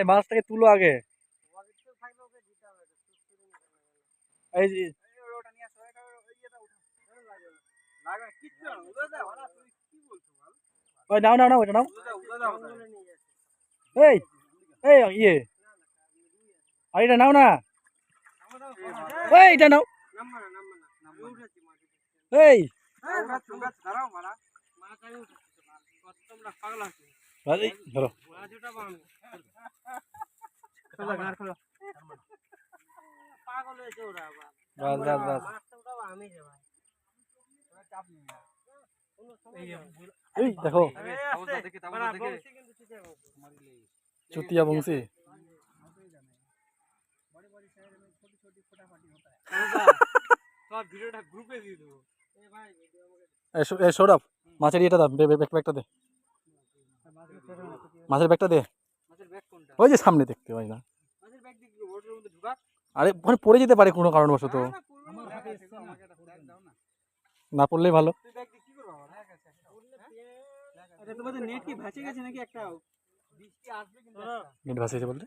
মাছটাকে তুলো আগে। এই যে ওই নাও নাও নাও, ওটা নাও। এই এই ইয়ে, আর এটা নাও না, এই এটা নাও। এই ধরো, বাস বাস বাস। এই দেখো চুতিয়া বংশী। সৌরভ মাছের ইয়েটা দাও, ব্যাগটা দে, মাছের ব্যাগটা দে। ওই যে সামনে দেখতে পাই না, আরে ওখানে পড়ে যেতে পারে কোনো কারণবশত, না পড়লেই ভালো। নেট ভাসিয়েছে বলতে